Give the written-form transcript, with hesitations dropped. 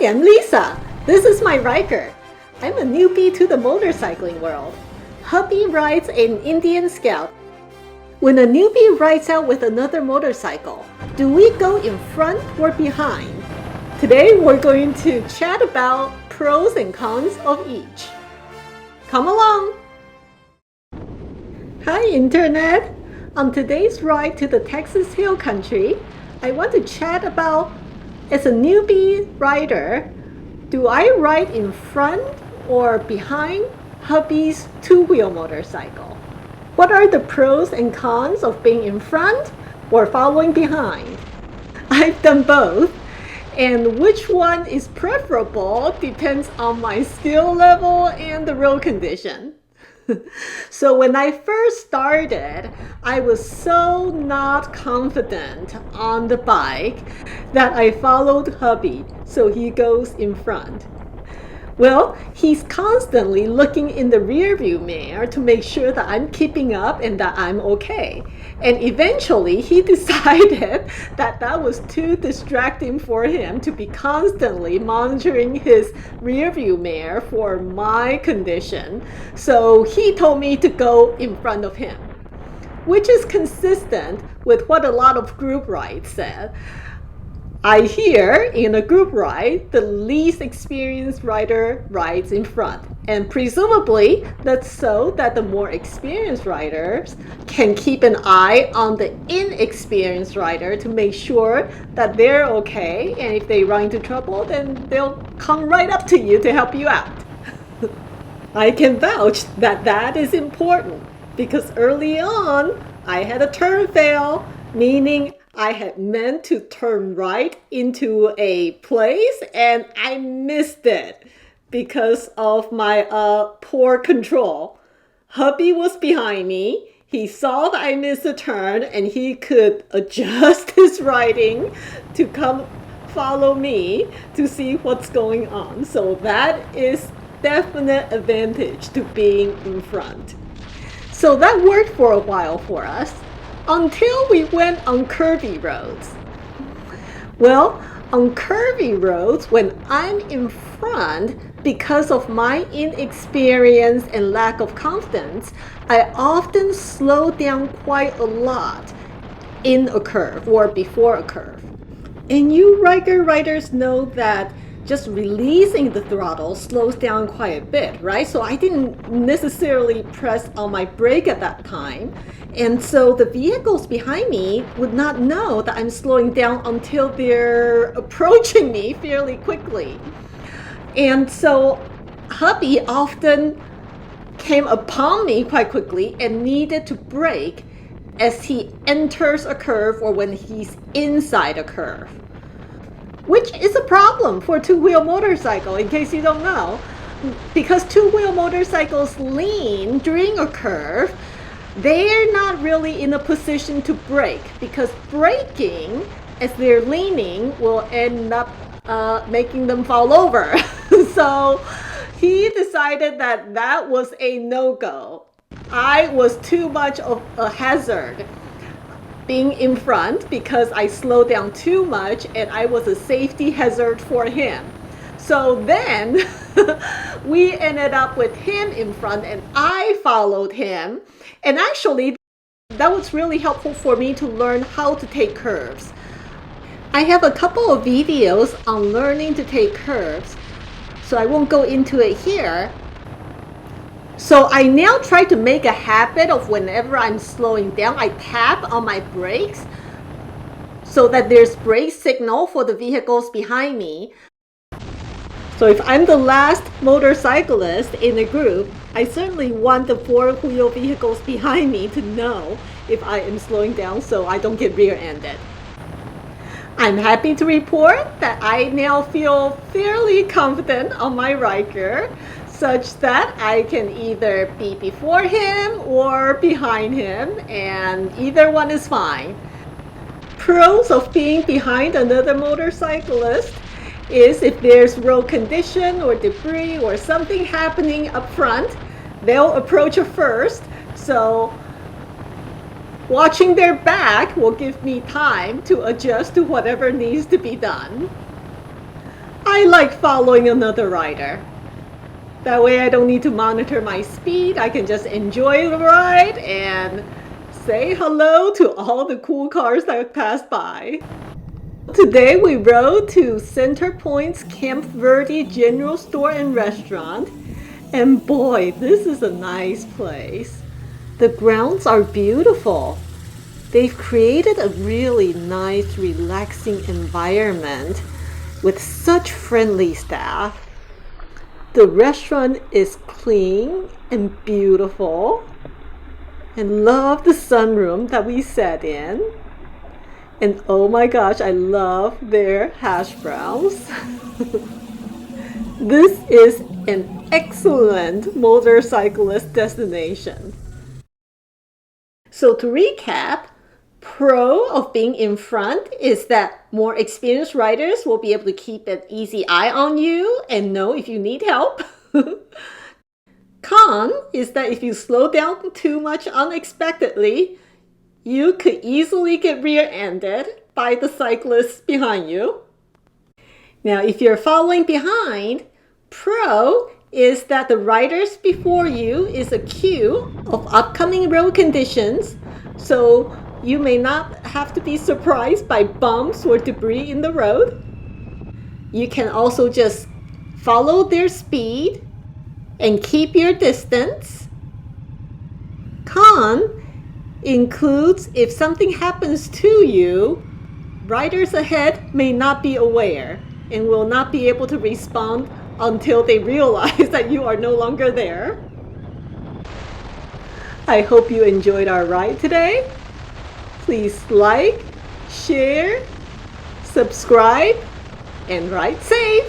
I'm Lisa. This is my Ryker. I'm a newbie to the motorcycling world. Hubby rides an Indian Scout. When a newbie rides out with another motorcycle, do we go in front or behind? Today we're going to chat about pros and cons of each. Come along! Hi Internet! On today's ride to the Texas Hill Country, I want to chat about, as a newbie rider, do I ride in front or behind hubby's two-wheel motorcycle? What are the pros and cons of being in front or following behind? I've done both, and which one is preferable depends on my skill level and the road condition. So when I first started, I was so not confident on the bike that I followed hubby, so he goes in front. Well, he's constantly looking in the rearview mirror to make sure that I'm keeping up and that I'm okay. And eventually, he decided that that was too distracting for him to be constantly monitoring his rearview mirror for my condition. So he told me to go in front of him, which is consistent with what a lot of group rides said. I hear in a group ride, the least experienced rider rides in front. And presumably, that's so that the more experienced riders can keep an eye on the inexperienced rider to make sure that they're okay. And if they run into trouble, then they'll come right up to you to help you out. I can vouch that that is important because early on, I had a turn fail, meaning I had meant to turn right into a place and I missed it because of my poor control. Hubby was behind me. He saw that I missed a turn and he could adjust his riding to come follow me to see what's going on. So that is definite advantage to being in front. So that worked for a while for us, until we went on curvy roads. Well, on curvy roads, when I'm in front, because of my inexperience and lack of confidence, I often slow down quite a lot in a curve or before a curve. And you Ryker riders know that just releasing the throttle slows down quite a bit, right? So I didn't necessarily press on my brake at that time. And so the vehicles behind me would not know that I'm slowing down until they're approaching me fairly quickly. And so hubby often came upon me quite quickly and needed to brake as he enters a curve or when he's inside a curve, which is a problem for two-wheel motorcycle, in case you don't know, because two-wheel motorcycles lean during a curve. They're not really in a position to brake because braking as they're leaning will end up making them fall over. So he decided that that was a no-go. I was too much of a hazard being in front because I slowed down too much and I was a safety hazard for him. So then we ended up with him in front and I followed him. And actually, that was really helpful for me to learn how to take curves. I have a couple of videos on learning to take curves, so I won't go into it here. So I now try to make a habit of whenever I'm slowing down, I tap on my brakes so that there's brake signal for the vehicles behind me. So if I'm the last motorcyclist in the group, I certainly want the four-wheel vehicles behind me to know if I am slowing down so I don't get rear-ended. I'm happy to report that I now feel fairly confident on my Ryker, such that I can either be before him or behind him, and either one is fine. Pros of being behind another motorcyclist is if there's road condition or debris or something happening up front, they'll approach it first. So watching their back will give me time to adjust to whatever needs to be done. I like following another rider. That way I don't need to monitor my speed. I can just enjoy the ride and say hello to all the cool cars that pass by. Today we rode to Center Point's Camp Verde General Store and Restaurant. And boy, this is a nice place. The grounds are beautiful. They've created a really nice, relaxing environment with such friendly staff. The restaurant is clean and beautiful. And love the sunroom that we sat in. And oh my gosh, I love their hash browns. This is an excellent motorcyclist destination. So to recap, pro of being in front is that more experienced riders will be able to keep an easy eye on you and know if you need help. Con is that if you slow down too much unexpectedly, you could easily get rear-ended by the cyclists behind you. Now, if you're following behind, pro is that the riders before you is a queue of upcoming road conditions, so you may not have to be surprised by bumps or debris in the road. You can also just follow their speed and keep your distance. Con includes if something happens to you, riders ahead may not be aware and will not be able to respond until they realize that you are no longer there. I hope you enjoyed our ride today. Please like, share, subscribe, and ride safe.